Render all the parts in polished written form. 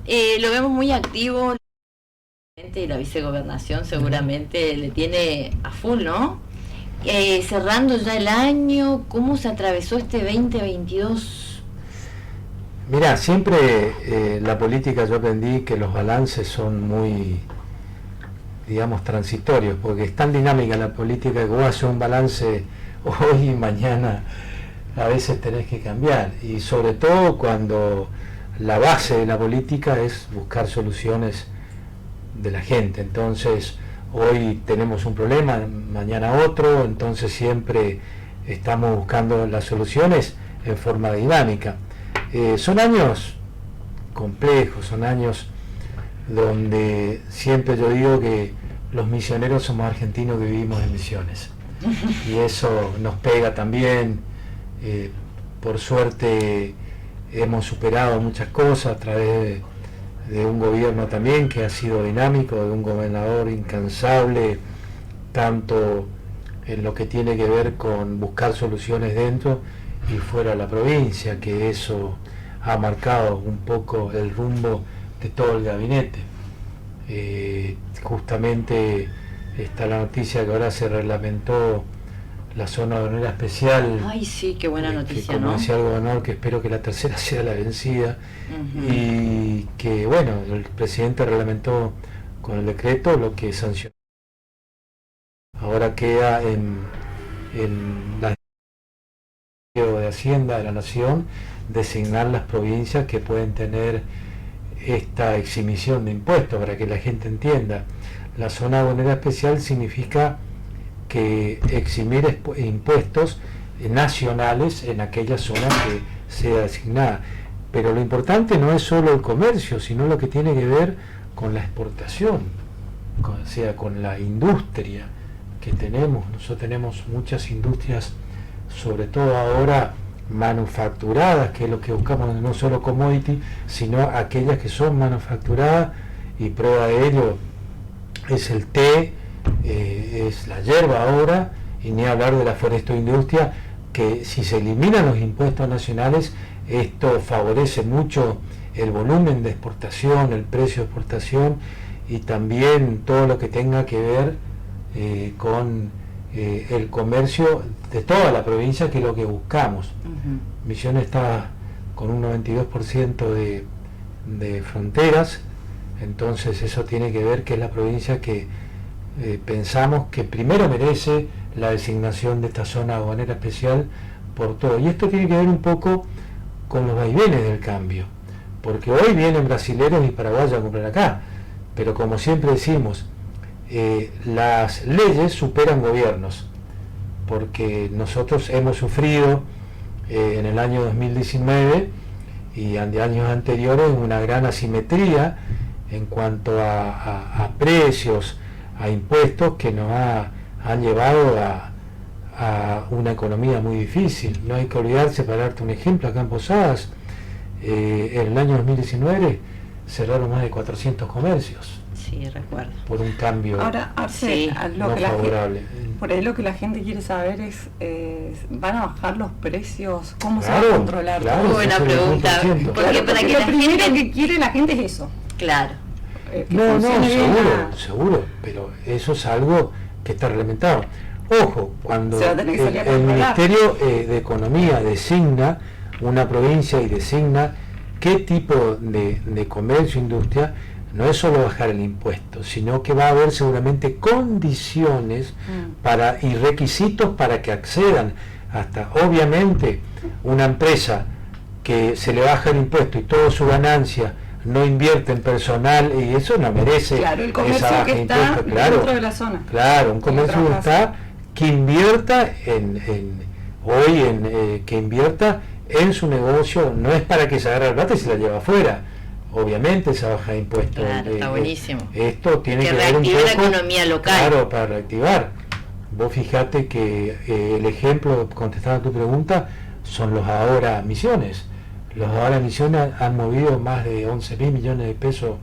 Lo vemos muy activo, y la vicegobernación seguramente le tiene a full, ¿no? Cerrando ya el año, ¿cómo se atravesó este 2022? Mirá, siempre la política yo aprendí que los balances son muy, digamos, transitorios, porque es tan dinámica la política que vos haces un balance hoy y mañana a veces tenés que cambiar, y sobre todo cuando la base de la política es buscar soluciones de la gente. Entonces hoy tenemos un problema, mañana otro, entonces siempre estamos buscando las soluciones en forma dinámica. Son años complejos, son años donde siempre yo digo que los misioneros somos argentinos que vivimos en misiones, y eso nos pega también. Por suerte hemos superado muchas cosas a través de un gobierno también que ha sido dinámico, de un gobernador incansable, tanto en lo que tiene que ver con buscar soluciones dentro y fuera de la provincia, que eso ha marcado un poco el rumbo de todo el gabinete. Justamente está la noticia que ahora se reglamentó la zona aduanera especial. Ay, sí, qué buena noticia, que, como ¿no? decía el gobernador, que espero que la tercera sea la vencida. Y que, bueno, el presidente reglamentó con el decreto lo que sancionó. Ahora queda en la de Hacienda de la Nación designar las provincias que pueden tener esta exhibición de impuestos, para que la gente entienda. La zona aduanera especial significa que eximir impuestos nacionales en aquella zona que sea designada. Pero lo importante no es solo el comercio, sino lo que tiene que ver con la exportación, o sea, con la industria que tenemos. Nosotros tenemos muchas industrias, sobre todo ahora manufacturadas, que es lo que buscamos, no solo commodity, sino aquellas que son manufacturadas, y prueba de ello es el té, es la hierba ahora, y ni hablar de la forestoindustria, que si se eliminan los impuestos nacionales, esto favorece mucho el volumen de exportación, el precio de exportación, y también todo lo que tenga que ver con el comercio de toda la provincia, que es lo que buscamos. Misiones está con un 92% de fronteras, entonces eso tiene que ver que es la provincia que pensamos que primero merece la designación de esta zona aduanera especial por todo. Y esto tiene que ver un poco con los vaivenes del cambio, porque hoy vienen brasileros y paraguayos a comprar acá, pero como siempre decimos, las leyes superan gobiernos, porque nosotros hemos sufrido en el año 2019 y de años anteriores una gran asimetría en cuanto a precios, a impuestos, que nos han llevado a una economía muy difícil. No hay que olvidarse, para darte un ejemplo, acá en Posadas, en el año 2019 cerraron más de 400 comercios. Sí, recuerdo. Por un cambio ahora, sí, no favorable. Por ahí lo que la gente quiere saber es, ¿van a bajar los precios? ¿Cómo Claro, se va a controlar? claro, Buena pregunta. Porque Claro, para que lo la primero gente... que quiere la gente es eso. Claro. No, seguro, pero eso es algo que está reglamentado. Ojo, cuando el Ministerio de Economía designa una provincia y designa qué tipo de comercio, industria, no es solo bajar el impuesto, sino que va a haber seguramente condiciones y requisitos para que accedan. Hasta, obviamente, una empresa que se le baja el impuesto y toda su ganancia no invierte en personal, y eso no merece. Claro, el comercio esa baja que de está impuesto. Claro, dentro de la zona. Claro, un comercio que está, que invierta que invierta en su negocio, no es para que se agarre la plata y se la lleva afuera. Obviamente esa baja de impuestos. Claro, está buenísimo. Esto tiene que ver un reactive poco, la economía local. Claro, para reactivar. Vos fijate que el ejemplo, contestando a tu pregunta, son los ahora misiones. Los ahora misiones han movido más de 11.000 millones de pesos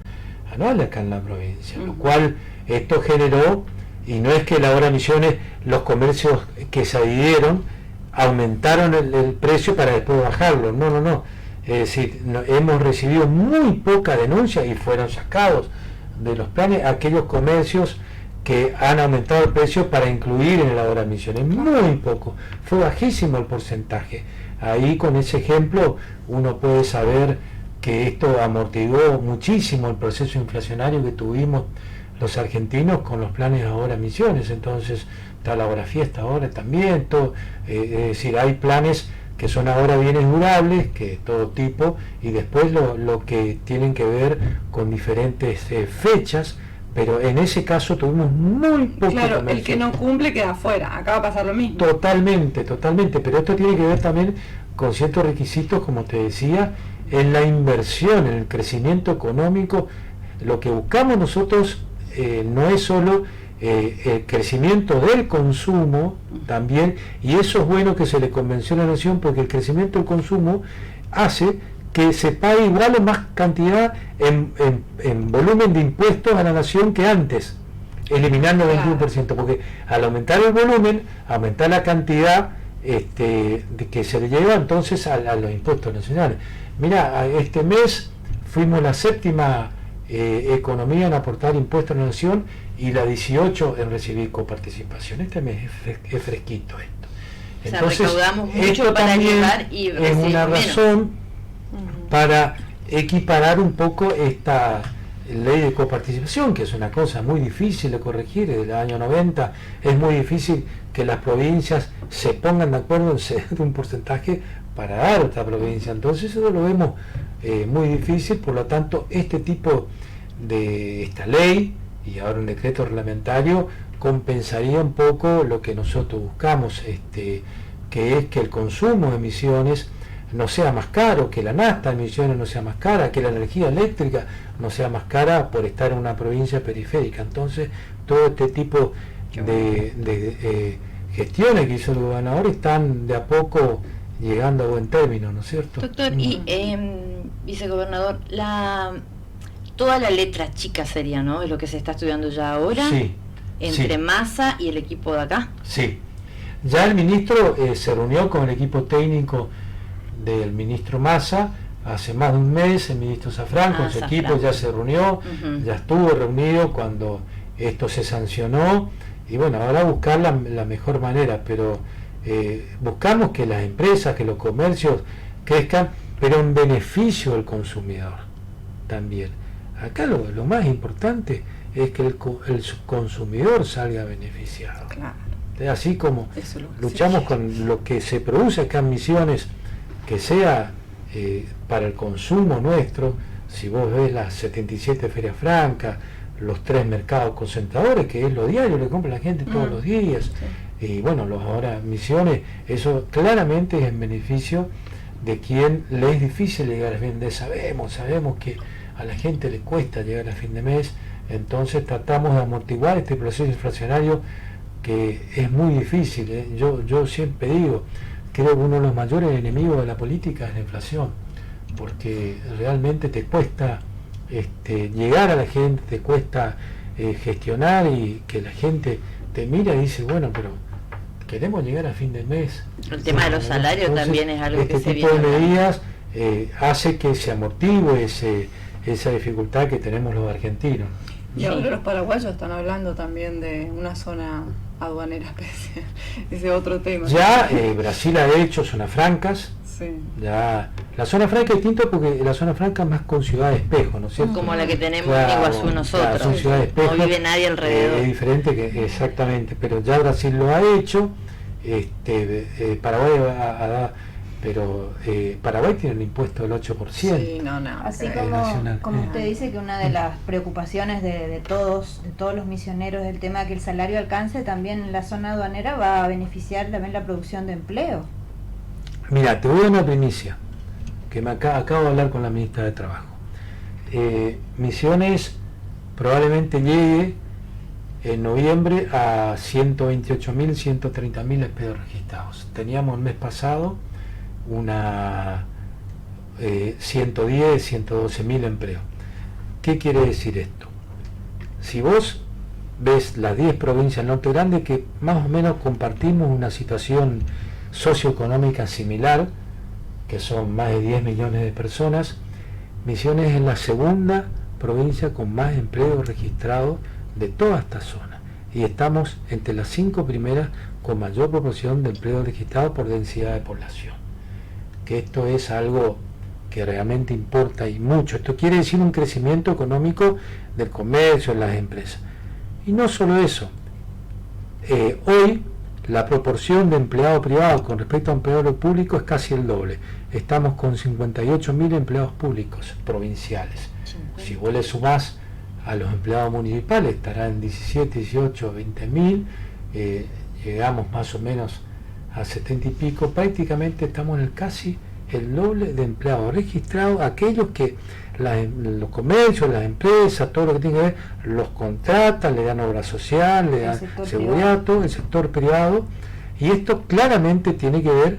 anuales acá en la provincia, lo cual esto generó, y no es que la ahora misiones, los comercios que se adhirieron aumentaron el precio para después bajarlo, no. Es decir, hemos recibido muy poca denuncia y fueron sacados de los planes aquellos comercios que han aumentado el precio para incluir en el ahorro de emisiones. Muy poco, fue bajísimo el porcentaje. Ahí con ese ejemplo uno puede saber que esto amortiguó muchísimo el proceso inflacionario que tuvimos los argentinos con los planes de ahorro de emisiones. Entonces está la ahora fiesta ahora también, todo, es decir, hay planes que son ahora bienes durables, que todo tipo, y después lo que tienen que ver con diferentes fechas, pero en ese caso tuvimos muy poco Claro, comercio. el que no cumple queda afuera, acá va a pasar lo mismo. Totalmente, pero esto tiene que ver también con ciertos requisitos, como te decía, en la inversión, en el crecimiento económico. Lo que buscamos nosotros no es solo el crecimiento del consumo también, y eso es bueno que se le convenció a la nación, porque el crecimiento del consumo hace que se pague igual o más cantidad en volumen de impuestos a la nación que antes, eliminando el 21%, porque al aumentar el volumen, aumentar la cantidad de que se le lleva entonces a los impuestos nacionales. Mira, este mes fuimos la séptima economía en aportar impuestos a la nación y la 18 en recibir coparticipación. Este mes es fresquito esto. Entonces, o sea, recaudamos mucho esto para también llevar y es una razón para equiparar un poco esta ley de coparticipación, que es una cosa muy difícil de corregir. Desde el año 90 es muy difícil que las provincias se pongan de acuerdo en ceder un porcentaje para dar a otra provincia. Entonces eso lo vemos muy difícil. Por lo tanto, este tipo de esta ley y ahora un decreto reglamentario compensaría un poco lo que nosotros buscamos, que es que el consumo de emisiones no sea más caro, que la nafta de emisiones no sea más cara, que la energía eléctrica no sea más cara por estar en una provincia periférica. Entonces, todo este tipo de gestiones que hizo el gobernador están de a poco llegando a buen término, ¿no es cierto? Doctor, y vicegobernador, toda la letra chica sería, ¿no? Es lo que se está estudiando ya ahora, Sí, entre sí. Massa y el equipo de acá. Sí, ya el ministro se reunió con el equipo técnico del ministro Massa hace más de un mes. El ministro Zafrán con su equipo ya se reunió, ya estuvo reunido cuando esto se sancionó, y bueno, ahora buscar la mejor manera, pero buscamos que las empresas, que los comercios crezcan, pero en beneficio del consumidor también. Acá lo más importante es que el consumidor salga beneficiado. Claro. Así como Eso es lo que luchamos sí. con lo que se produce acá en Misiones, que sea para el consumo nuestro. Si vos ves las 77 ferias francas, los 3 mercados concentradores, que es lo diario, le compra la gente todos los días, y bueno, ahora Misiones, eso claramente es en beneficio de quien le es difícil llegar a fin de mes. Sabemos que a la gente le cuesta llegar a fin de mes, entonces tratamos de amortiguar este proceso inflacionario que es muy difícil. Yo siempre digo, creo que uno de los mayores enemigos de la política es la inflación, porque realmente te cuesta llegar a la gente, te cuesta gestionar, y que la gente te mira y dice, bueno, pero queremos llegar a fin del mes. El tema de los salarios también es algo que se tipo de viene medidas hace que se amortigue esa dificultad que tenemos los argentinos. Y ahora los paraguayos están hablando también de una zona aduanera especial. Ese otro tema. Ya Brasil ha hecho zonas francas. Sí. Ya, la zona franca es distinta porque la zona franca es más con ciudad de espejo, ¿no es cierto? como la que tenemos Claro, en Iguazú nosotros. claro, son ciudades de espejo, no vive nadie alrededor. es diferente, exactamente, pero ya Brasil lo ha hecho. Paraguay pero Paraguay tiene un impuesto del 8%. Sí, no. Así nacional. como usted dice que una de las preocupaciones de todos los misioneros es el tema de que el salario alcance, también la zona aduanera va a beneficiar también la producción de empleo. Mira, te voy a dar una primicia, que acabo de hablar con la ministra de Trabajo. Misiones probablemente llegue en noviembre a 128.000, 130.000 empleos registrados. Teníamos el mes pasado 110, 112.000 empleos. ¿Qué quiere decir esto? Si vos ves las 10 provincias del norte grande, que más o menos compartimos una situación socioeconómica similar, que son más de 10 millones de personas. Misiones es la segunda provincia con más empleo registrado de toda esta zona, y estamos entre las 5 primeras con mayor proporción de empleo registrado por densidad de población, que esto es algo que realmente importa y mucho. Esto quiere decir un crecimiento económico del comercio, en las empresas. Y no solo eso, hoy la proporción de empleado privado con respecto a empleado público es casi el doble. Estamos con 58.000 empleados públicos provinciales. Si vos le sumás a los empleados municipales, estarán 17, 18, 20.000, llegamos más o menos a 70 y pico. Prácticamente estamos en casi el doble de empleados registrados, aquellos que los comercios, las empresas, todo lo que tiene que ver, los contratan, le dan obra social, le dan seguridad, todo el sector privado. Y esto claramente tiene que ver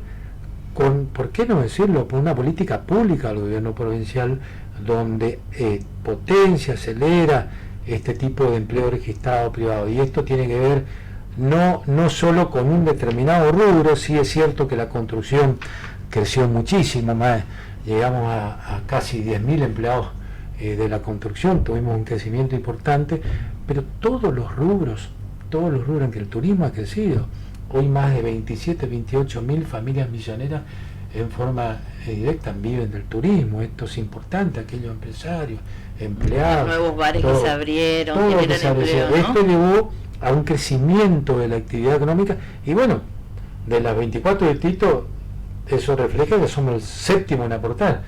con, ¿por qué no decirlo?, por una política pública del gobierno provincial, donde potencia, acelera este tipo de empleo registrado privado. Y esto tiene que ver no solo con un determinado rubro. Sí es cierto que la construcción creció muchísimo más, llegamos a casi 10.000 empleados de la construcción, tuvimos un crecimiento importante, pero todos los rubros en que el turismo ha crecido. Hoy más de 28.000 familias misioneras en forma directa viven del turismo. Esto es importante, aquellos empresarios, empleados, nuevos bares que se abrieron, empleo, ¿no? Esto llevó a un crecimiento de la actividad económica, y bueno, de las 24 distritos, eso refleja que somos el séptimo en aportar.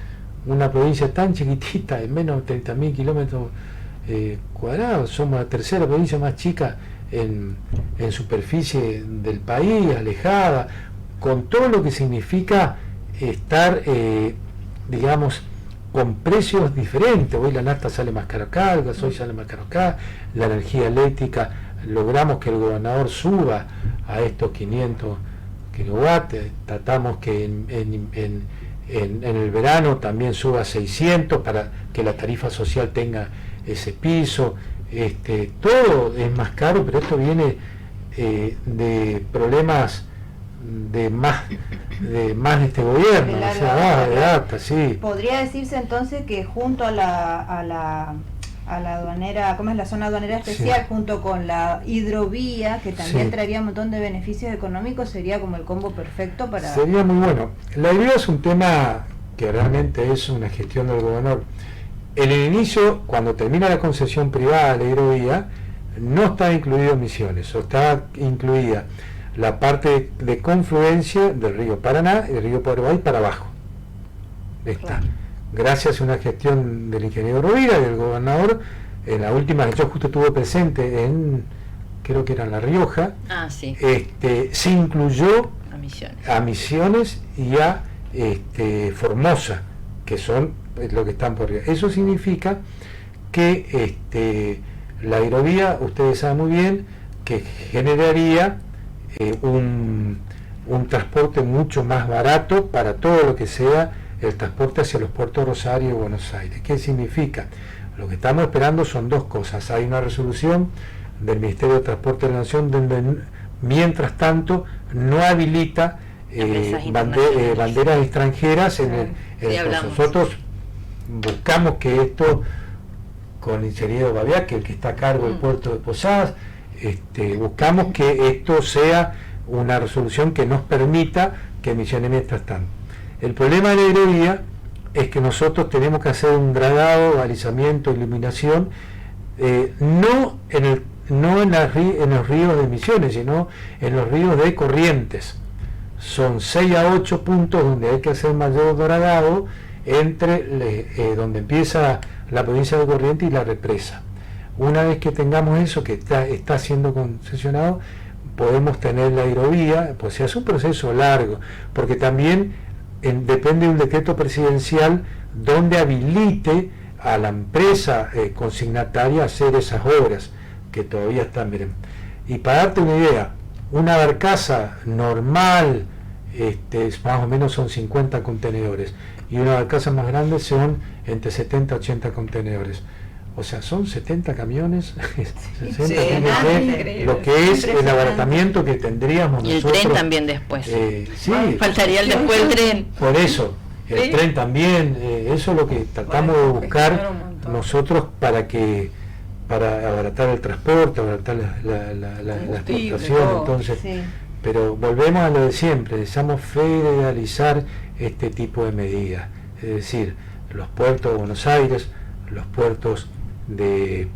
Una provincia tan chiquitita, de menos de 30.000 kilómetros cuadrados, somos la tercera provincia más chica en superficie del país, alejada, con todo lo que significa estar, digamos, con precios diferentes. Hoy la nafta sale más caro acá, el gasoil sale más caro acá, la energía eléctrica, logramos que el gobernador suba a estos 500 kilowatts, tratamos que en el verano también suba a 600 para que la tarifa social tenga ese piso. Todo es más caro, pero esto viene de problemas de más de este gobierno, o sea, de data, sí. Podría decirse entonces que junto a la aduanera, ¿cómo es la zona aduanera especial? Sí. Junto con la hidrovía, que también traería un montón de beneficios económicos, sería como el combo perfecto para... Sería muy bueno. La hidrovía es un tema que realmente es una gestión del gobernador. En el inicio, cuando termina la concesión privada de la hidrovía, no está incluido Misiones, o está incluida la parte de confluencia del río Paraná y del río Paraguay para abajo. Está. Gracias a una gestión del ingeniero Rovira y del gobernador, en la última que yo justo estuve presente creo que era en La Rioja, se incluyó a Misiones y a Formosa, que son lo que están por arriba. Eso significa que la hidrovía, ustedes saben muy bien, que generaría un transporte mucho más barato para todo lo que sea el transporte hacia los puertos de Rosario y Buenos Aires. ¿Qué significa? Lo que estamos esperando son dos cosas. Hay una resolución del Ministerio de Transporte de la Nación donde, mientras tanto, no habilita banderas extranjeras nosotros buscamos que esto, con el ingeniero Babiac, el que está a cargo del puerto de Posadas, buscamos que esto sea una resolución que nos permita que Misiones mientras tanto. El problema de la hidrovía es que nosotros tenemos que hacer un dragado, balizamiento, iluminación, no en los ríos de Misiones, sino en los ríos de Corrientes. Son 6 a 8 puntos donde hay que hacer mayor dragado entre donde empieza la provincia de Corrientes y la represa. Una vez que tengamos eso, que está siendo concesionado, podemos tener la hidrovía. Pues es un proceso largo, porque también depende de un decreto presidencial donde habilite a la empresa consignataria a hacer esas obras, que todavía están, miren. Y para darte una idea, una barcaza normal más o menos son 50 contenedores, y una barcaza más grande son entre 70 y 80 contenedores. O sea, son 70 camiones, 60 camiones, lo que es el abaratamiento que tendríamos y nosotros. Y el tren también después. Sí, faltaría después el tren. Por eso, el tren también, eso es lo que tratamos de buscar nosotros para abaratar el transporte, abaratar la exportación, entonces, pero volvemos a lo de siempre, deseamos federalizar este tipo de medidas, es decir, los puertos de Buenos Aires, los puertos de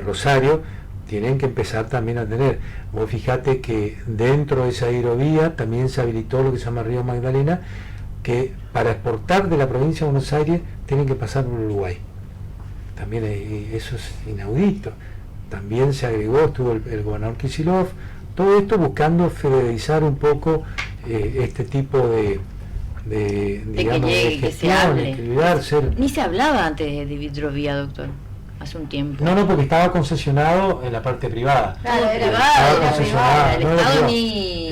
Rosario, tienen que empezar también a tener. Vos fijate que dentro de esa hidrovía también se habilitó lo que se llama Río Magdalena, que para exportar de la provincia de Buenos Aires tienen que pasar por Uruguay. También eso es inaudito. También se agregó, estuvo el gobernador Kicillof, todo esto buscando federalizar un poco este tipo de gestión, equilibrar, Ni se hablaba antes de hidrovía, doctor, hace un tiempo. No, porque estaba concesionado en la parte privada. Claro, era privada, el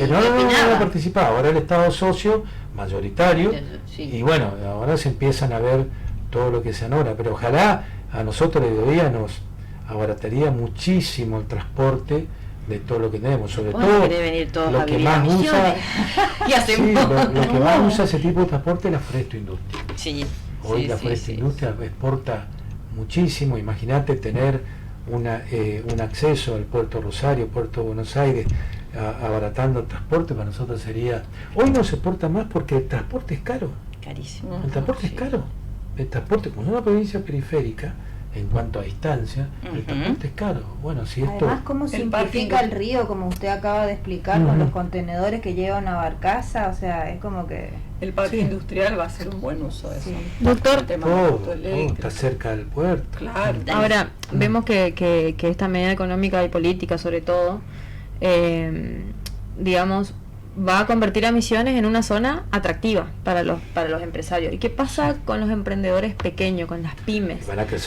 Estado no participaba, ahora el Estado socio mayoritario, y bueno, ahora se empiezan a ver todo lo que se anora, pero ojalá a nosotros la hidrovía nos abarataría muchísimo el transporte de todo lo que tenemos, sobre todo lo que más usa lo que más usa ese tipo de transporte es la foresto-industria. Hoy la foresto-industria exporta muchísimo. Imagínate tener un acceso al puerto Rosario, puerto Buenos Aires, abaratando el transporte, para nosotros sería... Hoy no se exporta más porque el transporte es caro. Carísimo. El transporte es caro. El transporte, como es una provincia periférica, en cuanto a distancia, el transporte es caro. Bueno, si esto... Además, ¿cómo simplifica el río, como usted acaba de explicar, con los contenedores que lleva una barcaza? O sea, es como que... El parque industrial va a ser un buen uso de eso. Doctor, todo está cerca del puerto. Claro. Ahora, vemos que esta medida económica y política, sobre todo, digamos, va a convertir a Misiones en una zona atractiva para los empresarios. ¿Y qué pasa con los emprendedores pequeños, con las pymes? Para que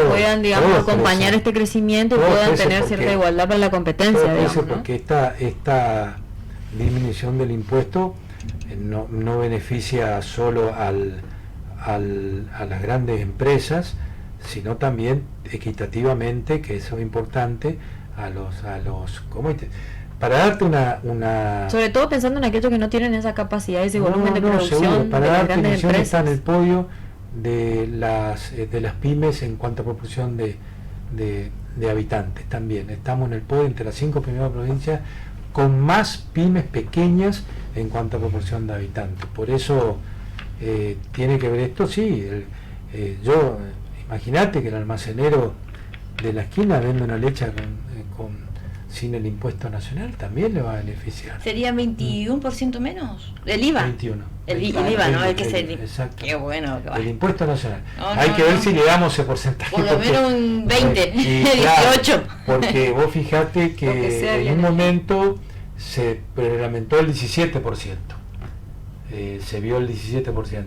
puedan, digamos, acompañar este crecimiento y puedan tener cierta igualdad para la competencia, digamos, ¿no? Porque esta disminución del impuesto no beneficia solo a las grandes empresas, sino también equitativamente, que eso es importante, a los comités. Para darte una... Sobre todo pensando en aquellos que no tienen esa capacidad, ese volumen de producción, seguro. Para de las darte grandes empresas. está en el podio de las pymes en cuanto a proporción de habitantes también. Estamos en el podio entre las 5 primeras provincias con más pymes pequeñas en cuanto a proporción de habitantes. Por eso tiene que ver esto, sí. Imagínate que el almacenero de la esquina vende una leche sin el impuesto nacional, también le va a beneficiar. ¿Sería 21% menos? ¿El IVA? 21. El IVA, ¿no? El que se... Exacto. Qué bueno. El impuesto nacional. Hay que ver si le damos ese porcentaje. Por lo menos un 20, 18. Claro, porque vos fijate que en un momento se reglamentó el 17%. Se vio el 17%.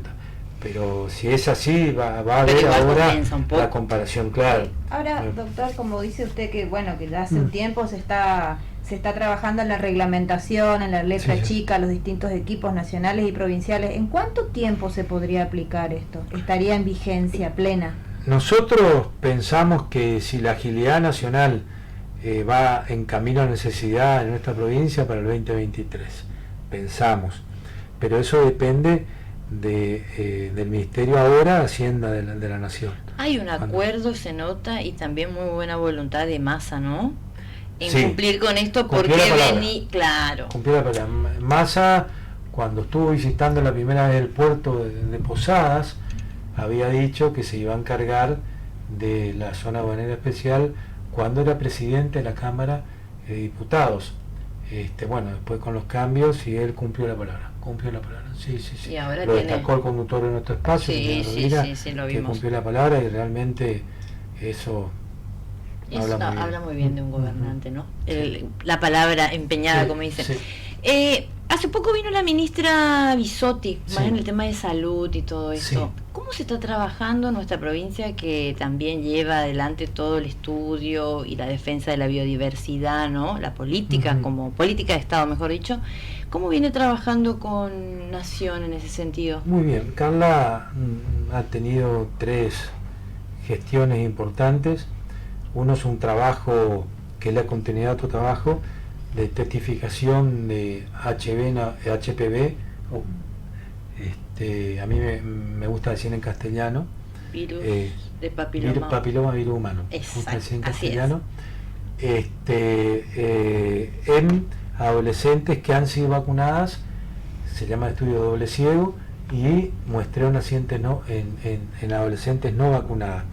Pero si es así, va a haber ahora la comparación, claro. Ahora, doctor, como dice usted que bueno, que ya hace un tiempo se está trabajando en la reglamentación, en la letra chica, los distintos equipos nacionales y provinciales. ¿En cuánto tiempo se podría aplicar esto? ¿Estaría en vigencia plena? Nosotros pensamos que si la agilidad nacional va en camino a necesidad en nuestra provincia para el 2023, pensamos, pero eso depende del Ministerio ahora, Hacienda de la Nación. Hay un acuerdo, se nota, y también muy buena voluntad de Massa, ¿no? En cumplir con esto, porque claro. Cumplió la palabra. Massa, cuando estuvo visitando la primera vez el puerto de Posadas, había dicho que se iba a encargar de la zona aduanera especial cuando era presidente de la Cámara de Diputados. Bueno, después con los cambios, y él cumplió la palabra. Sí. Y ahora lo destacó el conductor de nuestro espacio, sí, lo que vimos. cumplió la palabra, y realmente eso habla muy bien de un gobernante, ¿no? La palabra empeñada, como dicen. Hace poco vino la ministra Bisotti, más en el tema de salud y todo esto. ¿Cómo se está trabajando en nuestra provincia, que también lleva adelante todo el estudio y la defensa de la biodiversidad, ¿no? La política, como política de Estado, mejor dicho. ¿Cómo viene trabajando con Nación en ese sentido? Muy bien, Carla ha tenido 3 gestiones importantes. Uno es un trabajo que es la continuidad de otro trabajo de testificación de HPV, A mí me gusta decir en castellano. Virus de papiloma. Virus papiloma, virus humano. Exacto, me gusta decir en castellano. En adolescentes que han sido vacunadas, se llama estudio doble ciego, y muestreo nacientes en adolescentes no vacunadas,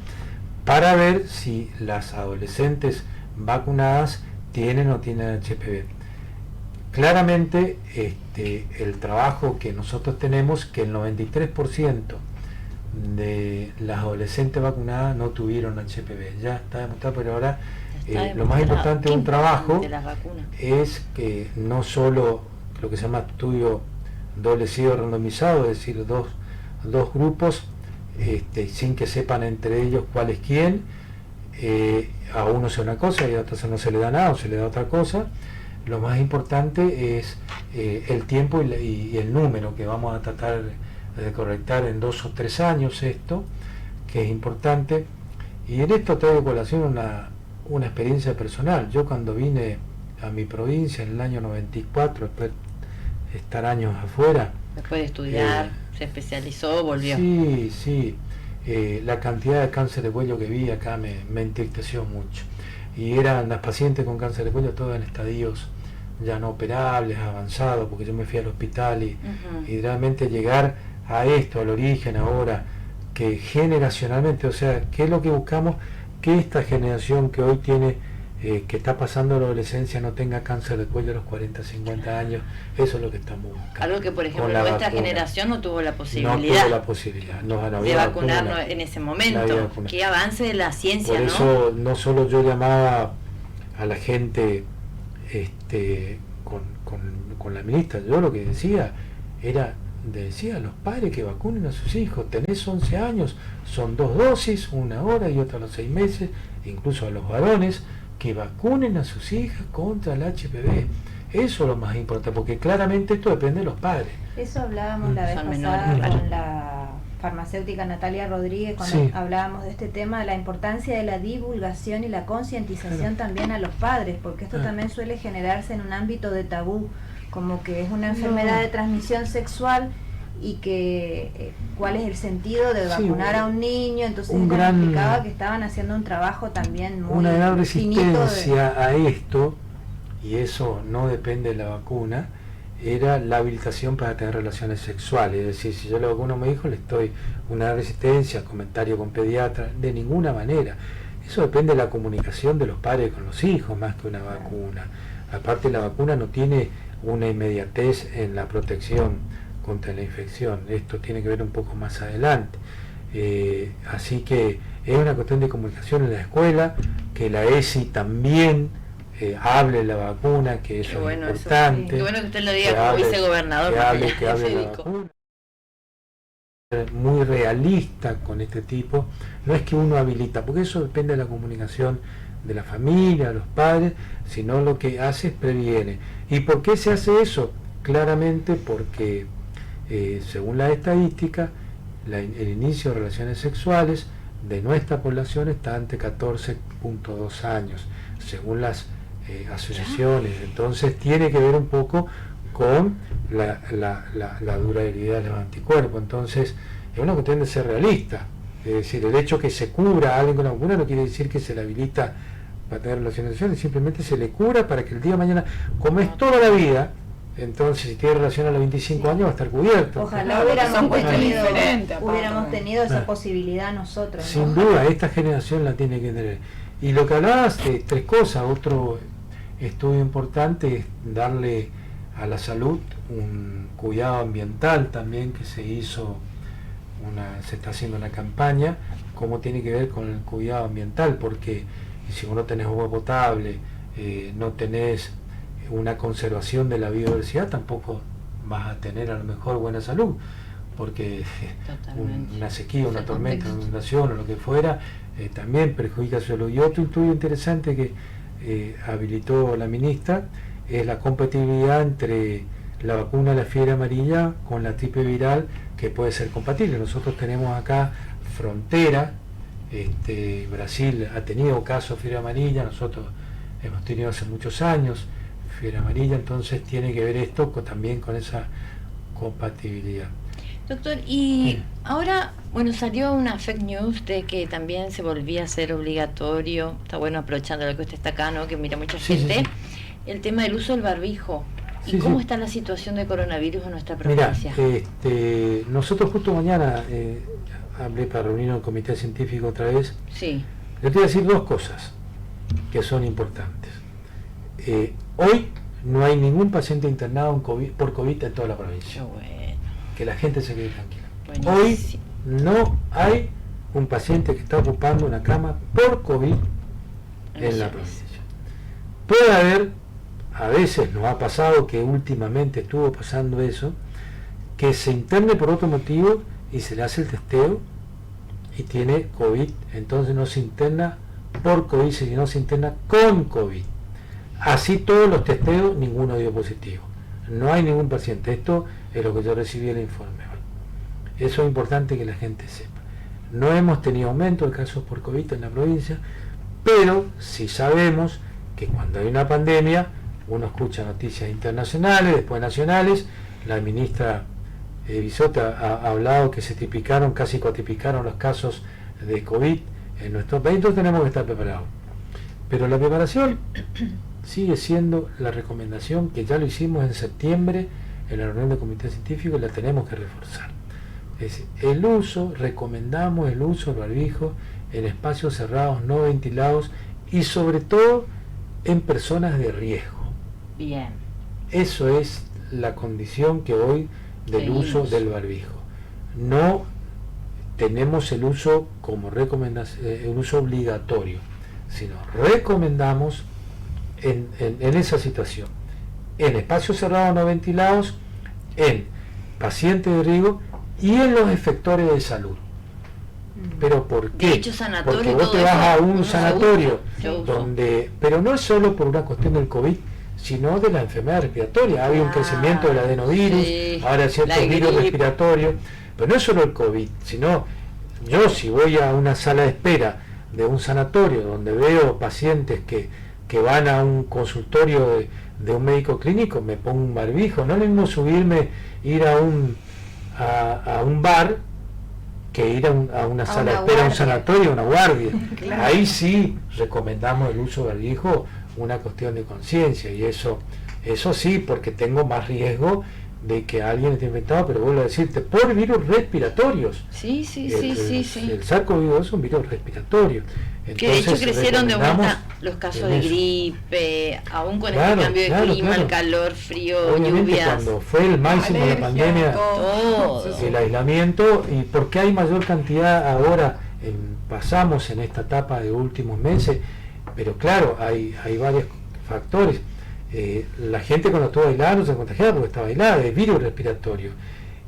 para ver si las adolescentes vacunadas tienen o no tienen HPV. Claramente el trabajo que nosotros tenemos, que el 93% de las adolescentes vacunadas no tuvieron HPV, ya está demostrado, pero ahora lo más importante de un trabajo es que no solo lo que se llama estudio doble ciego randomizado, es decir, dos grupos, sin que sepan entre ellos cuál es quién, a uno se da una cosa y a otro no se le da nada o se le da otra cosa. Lo más importante es el tiempo y el número, que vamos a tratar de correctar en 2 o 3 años esto, que es importante. Y en esto traigo a colación una experiencia personal. Yo cuando vine a mi provincia en el año 94, después de estar años afuera, después de estudiar, se especializó, volvió. Sí, la cantidad de cáncer de cuello que vi acá me entristeció mucho. Y eran las pacientes con cáncer de cuello todas en estadios ya no operables, avanzados, porque yo me fui al hospital y realmente llegar a esto, al origen ahora, que generacionalmente, o sea, ¿qué es lo que buscamos? Que esta generación que hoy tiene, que está pasando la adolescencia, no tenga cáncer de cuello a los 40, 50 años. Eso es lo que estamos buscando. Algo que, por ejemplo, nuestra generación no tuvo la posibilidad, de vacunarnos en ese momento. Qué avance de la ciencia, por eso, no solo yo llamaba a la gente con la ministra, yo lo que decía a los padres que vacunen a sus hijos. Tenés 11 años, son 2 dosis, una hora y otra a los 6 meses, incluso a los varones, que vacunen a sus hijas contra el HPV. Eso es lo más importante, porque claramente esto depende de los padres. Eso hablábamos la vez pasada con la farmacéutica Natalia Rodríguez, cuando hablábamos de este tema, de la importancia de la divulgación y la concientización también a los padres, porque esto también suele generarse en un ámbito de tabú, como que es una enfermedad de transmisión sexual y que cuál es el sentido de vacunar a un niño. Entonces explicaba que estaban haciendo un trabajo también muy una gran resistencia a esto, y eso no depende de la vacuna, era la habilitación para tener relaciones sexuales. Es decir, si yo le vacuno a mi hijo, le estoy una resistencia, comentario con pediatra, de ninguna manera. Eso depende de la comunicación de los padres con los hijos, más que una vacuna. Aparte, la vacuna no tiene una inmediatez en la protección contra la infección. Esto tiene que ver un poco más adelante. Así que es una cuestión de comunicación en la escuela, que la ESI también hable de la vacuna, que eso es importante. Qué bueno que usted lo diga como vicegobernador. Que hable de la vacuna. Muy realista con este tipo. No es que uno habilita, porque eso depende de la comunicación de la familia, de los padres, sino lo que hace es previene. ¿Y por qué se hace eso? Claramente porque, según la estadística, el inicio de relaciones sexuales de nuestra población está ante 14.2 años, según las asociaciones. Entonces tiene que ver un poco con la durabilidad de los anticuerpos. Entonces es una cuestión de ser realista. Es decir, el hecho que se cubra a alguien con la vacuna no quiere decir que se le habilita para tener relaciones sexuales, simplemente se le cura para que el día de mañana, como es toda la vida, entonces si tiene relación a los 25 años va a estar cubierto. Ojalá hubiéramos tenido esa posibilidad nosotros. Sin duda, esta generación la tiene que tener. Y lo que hablabas de 3 cosas, otro estudio importante es darle a la salud un cuidado ambiental también, que se está haciendo una campaña, cómo tiene que ver con el cuidado ambiental, porque si vos no tenés agua potable, no tenés una conservación de la biodiversidad, tampoco vas a tener a lo mejor buena salud, porque una sequía, una tormenta, una inundación o lo que fuera, también perjudica su salud. Y otro estudio interesante que habilitó la ministra es la compatibilidad entre la vacuna de la fiebre amarilla con la triple viral, que puede ser compatible. Nosotros tenemos acá frontera, Brasil ha tenido casos de fiebre amarilla, nosotros hemos tenido hace muchos años fiebre amarilla, entonces tiene que ver esto también con esa compatibilidad. Doctor, y ahora, bueno, salió una fake news de que también se volvía a ser obligatorio, está bueno aprovechando lo que usted está acá, ¿no? Que mira mucha gente, el tema del uso del barbijo. ¿Y cómo está la situación de coronavirus en nuestra provincia? Mira, nosotros justo mañana hablé para reunir un comité científico otra vez. Sí. Le voy a decir dos cosas que son importantes. Hoy no hay ningún paciente internado por COVID en toda la provincia. Bueno. Que la gente se quede tranquila. Buenísimo. Hoy no hay un paciente que está ocupando una cama por COVID en la provincia. Puede haber, a veces nos ha pasado que últimamente estuvo pasando eso, que se interne por otro motivo y se le hace el testeo y tiene COVID, entonces no se interna por COVID, sino se interna con COVID. Así todos los testeos, ninguno dio positivo. No hay ningún paciente. Esto es lo que yo recibí el informe hoy. Eso es importante que la gente sepa. No hemos tenido aumento de casos por COVID en la provincia, pero sí sabemos que cuando hay una pandemia, uno escucha noticias internacionales, después nacionales. La ministra Bisotti ha hablado que se tipicaron, casi cuatriplicaron los casos de COVID en nuestro país, entonces tenemos que estar preparados. Pero la preparación sigue siendo la recomendación que ya lo hicimos en septiembre en la reunión del comité científico y la tenemos que reforzar. Es el uso, recomendamos el uso del barbijo en espacios cerrados, no ventilados y sobre todo en personas de riesgo. Bien. Eso es la condición que hoy del uso del barbijo. No tenemos el uso como recomendación, el uso obligatorio, sino recomendamos en esa situación, en espacios cerrados no ventilados, en pacientes de riesgo y en los efectores de salud. ¿Pero por qué? De hecho, porque vos te vas a un sanatorio donde, pero no es solo por una cuestión del COVID, sino de la enfermedad respiratoria. Había un crecimiento del adenovirus, ahora ciertos virus respiratorios, pero no es solo el COVID, sino yo si voy a una sala de espera de un sanatorio donde veo pacientes que van a un consultorio de un médico clínico, me pongo un barbijo. No es lo mismo ir a un bar que ir a una sala de espera, a un sanatorio, a una guardia. Claro. Ahí sí recomendamos el uso del barbijo, una cuestión de conciencia, y eso sí, porque tengo más riesgo de que alguien esté infectado, pero vuelvo a decirte, por virus respiratorios. Sí. El SARS-CoV-2 es un virus respiratorio. Entonces, que de hecho crecieron de vuelta los casos de gripe, aún con este cambio de clima, el calor, frío, obviamente, lluvias. Cuando fue el máximo de la pandemia, el aislamiento, y porque hay mayor cantidad ahora, pasamos en esta etapa de últimos meses, pero claro, hay varios factores. La gente cuando estuvo aislada no se contagiaba porque estaba aislada, de virus respiratorio.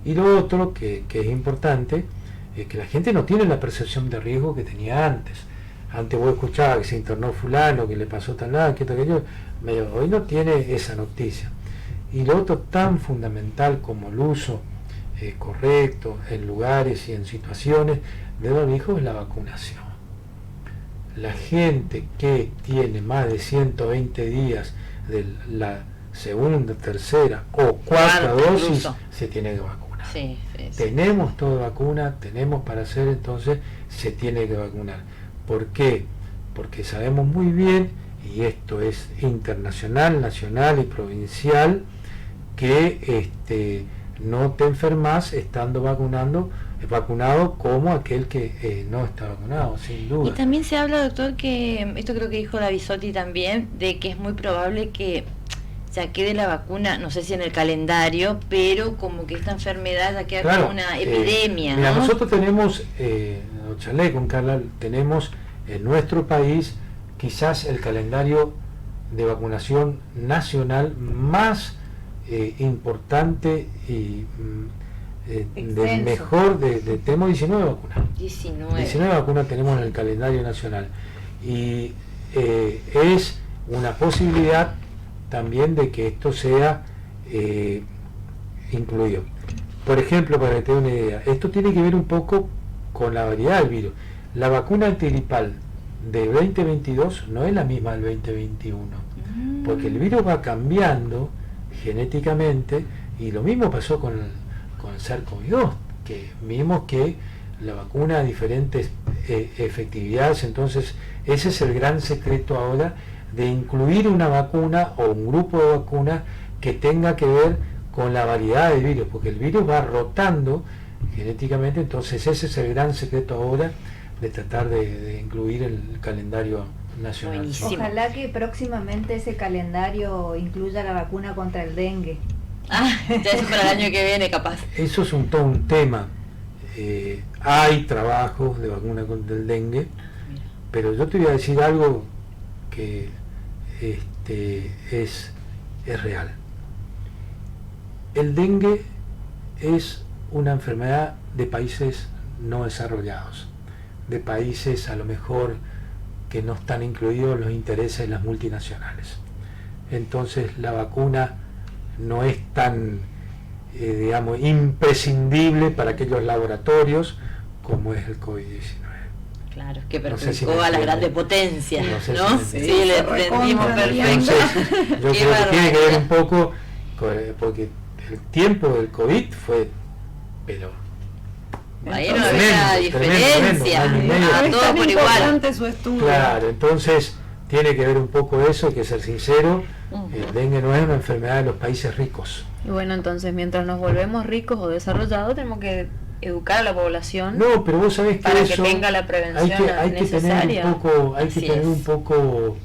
Y lo otro que es importante es que la gente no tiene la percepción de riesgo que tenía antes. Antes vos escuchabas que se internó fulano, que le pasó tal nada, que aquello. Hoy no tiene esa noticia. Y lo otro tan fundamental como el uso correcto en lugares y en situaciones de barbijo es la vacunación. La gente que tiene más de 120 días de la segunda, tercera o cuarta dosis incluso, se tiene que vacunar. Sí. Tenemos toda vacuna, tenemos para hacer, entonces se tiene que vacunar. ¿Por qué? Porque sabemos muy bien, y esto es internacional, nacional y provincial, que no te enfermas estando vacunado como aquel que no está vacunado, sin duda. Y también se habla, doctor, que esto creo que dijo la Bisotti también, de que es muy probable que ya quede la vacuna, no sé si en el calendario, pero como que esta enfermedad ya queda como una epidemia. Mira, ¿no? nosotros tenemos, charlé con Carla, tenemos en nuestro país quizás el calendario de vacunación nacional más importante y del mejor, tenemos 19 vacunas. 19 vacunas tenemos en el calendario nacional. Y es una posibilidad también de que esto sea incluido. Por ejemplo, para que te dé una idea, esto tiene que ver un poco con la variedad del virus. La vacuna antigripal de 2022 no es la misma del 2021, porque el virus va cambiando genéticamente, y lo mismo pasó con el SARS-CoV-2. que vimos que la vacuna a diferentes efectividades, entonces ese es el gran secreto ahora de incluir una vacuna o un grupo de vacunas que tenga que ver con la variedad de virus, porque el virus va rotando genéticamente, entonces ese es el gran secreto ahora de tratar de incluir el calendario nacional. Buenísimo. Ojalá que próximamente ese calendario incluya la vacuna contra el dengue. Ya es para el año que viene capaz. Eso es todo un tema. Hay trabajos de vacuna contra el dengue, pero yo te voy a decir algo que es real. El dengue es una enfermedad de países no desarrollados, de países a lo mejor que no están incluidos los intereses de las multinacionales. Entonces la vacuna no es tan, digamos, imprescindible para aquellos laboratorios como es el COVID-19. Claro, que perjudicó a las grandes potencias, ¿no? Sí, le entendimos perfecto. Entonces, yo creo que tiene que ver un poco, porque el tiempo del COVID fue, pero ahí no había diferencia, todo por igual. Su estudio. Claro, entonces tiene que ver un poco eso, hay que ser sincero, el dengue no es una enfermedad de los países ricos. Y bueno, entonces mientras nos volvemos ricos o desarrollados, tenemos que educar a la población. No, pero vos sabés que para eso que tenga la prevención hay necesaria. Que tener un poco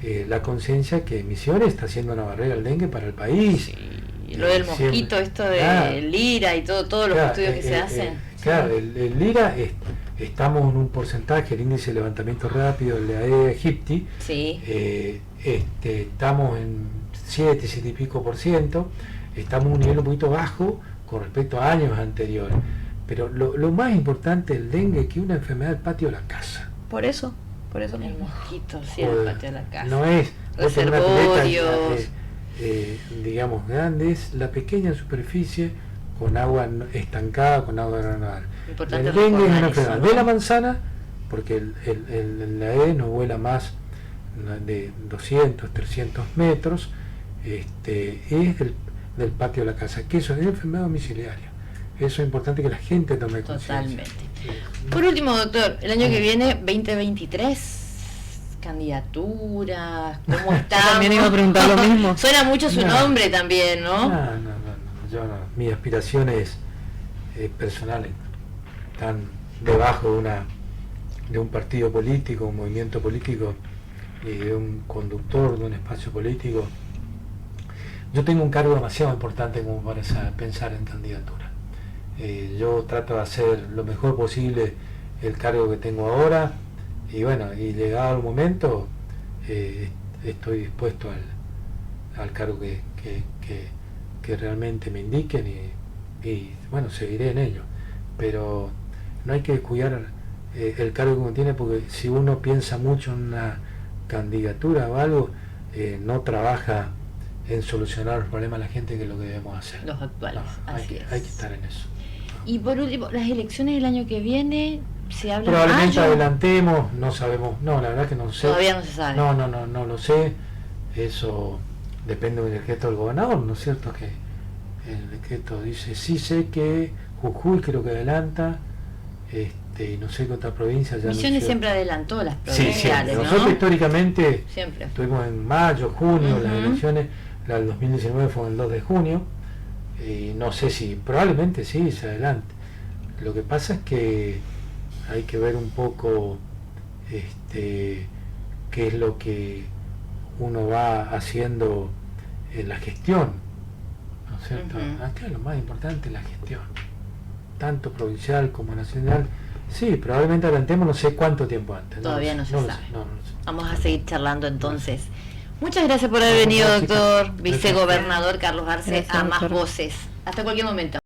la conciencia que Misiones está haciendo una barrera al dengue para el país. Sí. Y lo del mosquito, esto del Lira y todos los estudios que se hacen. Claro, el Lira, estamos en un porcentaje, el índice de levantamiento rápido, el de Aedes aegypti, estamos en 7 y pico %, estamos en un nivel un poquito bajo con respecto a años anteriores. Pero lo más importante del dengue es que es una enfermedad del patio de la casa. Por eso el mosquito, sí, el patio de la casa. No es reservorios, digamos, grande, es la pequeña superficie con agua estancada, con agua granulada. El dengue es una enfermedad de la manzana, porque el Aedes no vuela más de 200, 300 metros, es del patio de la casa, que eso es una enfermedad domiciliaria. Eso es importante que la gente tome conciencia. Totalmente. Por último, doctor, el año que viene, 2023, candidaturas, ¿cómo estamos? También iba a preguntar lo mismo. Suena mucho su nombre también, ¿no? No, yo no. Mis aspiraciones personales están debajo de un partido político, un movimiento político y de un conductor de un espacio político. Yo tengo un cargo demasiado importante como para pensar en candidatura. Yo trato de hacer lo mejor posible el cargo que tengo ahora y bueno, y llegado el momento estoy dispuesto al cargo que realmente me indiquen y bueno, seguiré en ello. Pero no hay que descuidar el cargo que uno tiene, porque si uno piensa mucho en una candidatura o algo, no trabaja en solucionar los problemas de la gente, que es lo que debemos hacer. Los actuales, hay que estar en eso. Y por último, las elecciones del año que viene, se habla probablemente adelantemos, no sabemos, no, la verdad que no sé. Todavía no se sabe. No lo sé, eso depende del decreto del gobernador, ¿no es cierto? Que el decreto dice, sí sé que Jujuy creo que adelanta, y no sé qué otra provincia ya. Misiones siempre adelantó las provinciales, sí, siempre. ¿no? Nosotros históricamente siempre estuvimos en mayo, junio, las elecciones, la del 2019 fue el 2 de junio, y no sé si, probablemente sí, se adelante. Lo que pasa es que hay que ver un poco qué es lo que uno va haciendo en la gestión, ¿no es cierto? Acá lo más importante es la gestión, tanto provincial como nacional. Sí, probablemente adelantemos, no sé cuánto tiempo antes. Todavía no se sabe. No sé. Vamos a seguir charlando entonces. Muchas gracias por haber venido, doctor, vicegobernador Carlos Arce, a Más Voces. Hasta cualquier momento.